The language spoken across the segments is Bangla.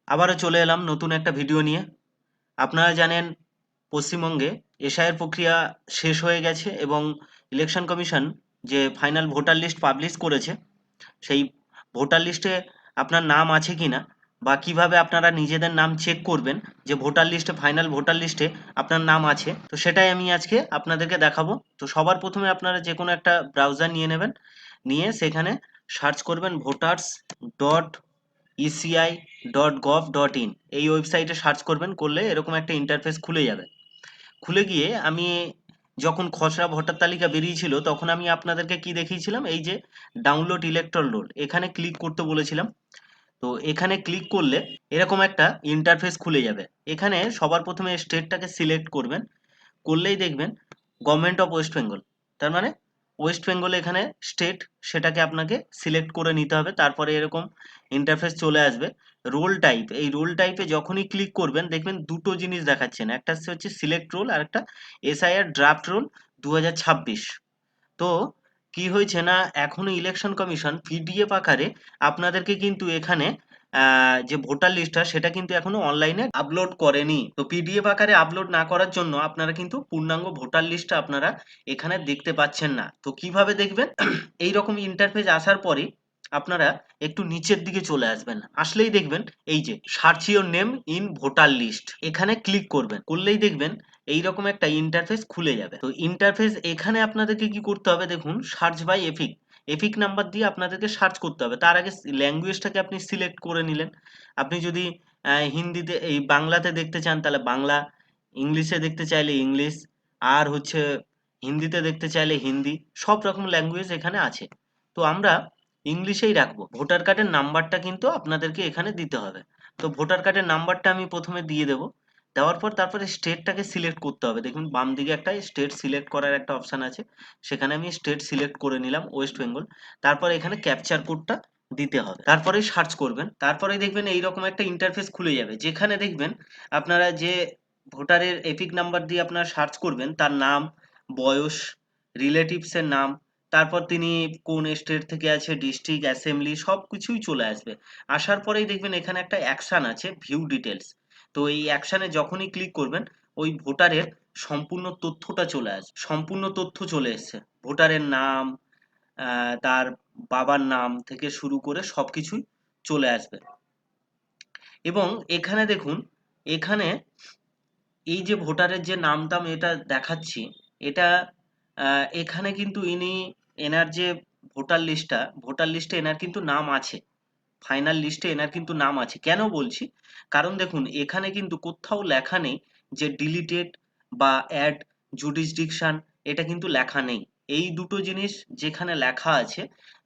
আবারও চলে এলাম নতুন একটা ভিডিও নিয়ে। আপনারা জানেন পশ্চিমবঙ্গে এসআইআর প্রক্রিয়া শেষ হয়ে গেছে এবং ইলেকশন কমিশন যে ফাইনাল ভোটার লিস্ট পাবলিশ করেছে, সেই ভোটার লিস্টে আপনার নাম আছে কিনা বা কিভাবে আপনারা নিজেদের নাম চেক করবেন যে ভোটার লিস্টে, ফাইনাল ভোটার লিস্টে আপনার নাম আছে, তো সেটাই আমি আজকে আপনাদেরকে দেখাবো। তো সবার প্রথমে আপনারা যে কোনো একটা ব্রাউজার নিয়ে নেবেন, নিয়ে সেখানে সার্চ করবেন voters.eci.gov.in। এই ওয়েবসাইটে সার্চ করবেন, করলে এরকম একটা ইন্টারফেস খুলে যাবে। খুলে গিয়ে আমি যখন খসড়া ভোটার তালিকা বেরিয়েছিল তখন আমি আপনাদেরকে কি দেখিয়েছিলাম, এই যে ডাউনলোড ইলেকট্রাল রোল, এখানে ক্লিক করতে বলেছিলাম। তো এখানে ক্লিক করলে এরকম একটা ইন্টারফেস খুলে যাবে। এখানে সবার প্রথমে স্টেটটাকে সিলেক্ট করবেন, করলেই দেখবেন গভর্নমেন্ট অফ ওয়েস্ট বেঙ্গল, তার মানে ওয়েস্ট বেঙ্গল এখানে স্টেট, সেটাকে আপনাকে সিলেক্ট করে নিতে হবে। তারপরে এরকম ইন্টারফেস চলে আসবে। রোল টাইপ, এই রোল টাইপে যখনই ক্লিক করবেন দেখবেন দুটো জিনিস দেখাচ্ছেন, একটা হচ্ছে সিলেক্ট রোল আর একটা এসআইআর ড্রাফট রোল 2026। তো কি হয়েছে না, এখনো ইলেকশন কমিশন পিডিএফ আকারে আপনাদেরকে কিন্তু এখানে যে ভোটার লিস্টটা সেটা কিন্তু এখনো অনলাইনে আপলোড করেনি। তো পিডিএফ আকারে আপলোড না করার জন্য আপনারা কিন্তু পূর্ণাঙ্গ ভোটার লিস্টটা আপনারা এখানে দেখতে পাচ্ছেন না। তো কিভাবে দেখবেন? এই রকম ইন্টারফেস আসার পরে আপনারা একটু নিচের দিকে চলে আসবেন, আসলেই দেখবেন এই যে search your name in voter list, এখানে ক্লিক করবেন, করলেই দেখবেন এইরকম একটা ইন্টারফেস খুলে যাবে। তো ইন্টারফেস এখানে আপনাদেরকে কি করতে হবে, দেখুন search by EPIC, EPIC number দিয়ে আপনাদেরকে সার্চ করতে হবে। তার আগে ল্যাঙ্গুয়েজটাকে আপনি সিলেক্ট করে নিলেন। আপনি যদি হিন্দিতে, এই বাংলাতে দেখতে চান তাহলে বাংলা, ইংলিশে দেখতে চাইলে ইংলিশ, আর হচ্ছে হিন্দিতে দেখতে চাইলে হিন্দি, সব রকম ল্যাঙ্গুয়েজ এখানে আছে। তো আমরা ইংলিশেই রাখবো। ভোটার কার্ডের নাম্বারটা কিন্তু আপনাদেরকে এখানে দিতে হবে। তো ভোটার কার্ডের নাম্বারটা আমি প্রথমে দিয়ে দেবো। দেওয়ার পর তারপরে স্টেটটাকে সিলেক্ট করতে হবে। দেখুন বাম দিকে একটা স্টেট সিলেক্ট করার একটা অপশন আছে, সেখানে আমি স্টেট সিলেক্ট করে নিলাম ওয়েস্ট বেঙ্গল। তারপরে এখানে ক্যাপচার কোডটা দিতে হবে, তারপরে সার্চ করবেন। তারপরে দেখবেন এইরকম একটা ইন্টারফেস খুলে যাবে, যেখানে দেখবেন আপনারা যে ভোটারের এপিক নাম্বার দিয়ে আপনারা সার্চ করবেন তার নাম, বয়স, রিলেটিভসের নাম, তারপর তিনি কোন স্টেট থেকে আছে, ডিস্ট্রিক্ট, অ্যাসেম্বলি, সব কিছুই চলে আসবে। আসার পরেই দেখবেন এখানে একটা অ্যাকশন আছে, ভিউ ডিটেলস। তো এই অ্যাকশনে যখনই ক্লিক করবেন ওই ভোটারের সম্পূর্ণ তথ্যটা চলে আসবে। সম্পূর্ণ তথ্য চলে এসছে, ভোটারের নাম, তার বাবার নাম থেকে শুরু করে সবকিছুই চলে আসবে। এবং এখানে দেখুন, এখানে এই যে ভোটারের যে নামটা আমি এটা দেখাচ্ছি, এটা এখানে কিন্তু ইনি, এনার যে ভোটার লিস্টে এনার কিন্তু নাম আছে, ফাইনাল লিস্টে এনার কিন্তু নাম আছে। কেন বলছি, কারণ দেখুন এখানে কিন্তু কোথাও লেখা নেই যে ডিলিটেড বা অ্যাড জুডিসডিকশন, এটা কিন্তু লেখা নেই। এই দুটো জিনিস যেখানে লেখা আছে,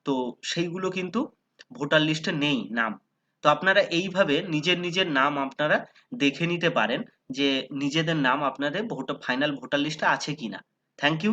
তো সেইগুলো কিন্তু ভোটার লিস্টে নেই নাম। তো আপনারা এইভাবে নিজের নিজের নাম আপনারা দেখে নিতে পারেন যে নিজেদের নাম আপনাদের ফাইনাল ভোটার লিস্টে আছে কিনা। Thank you.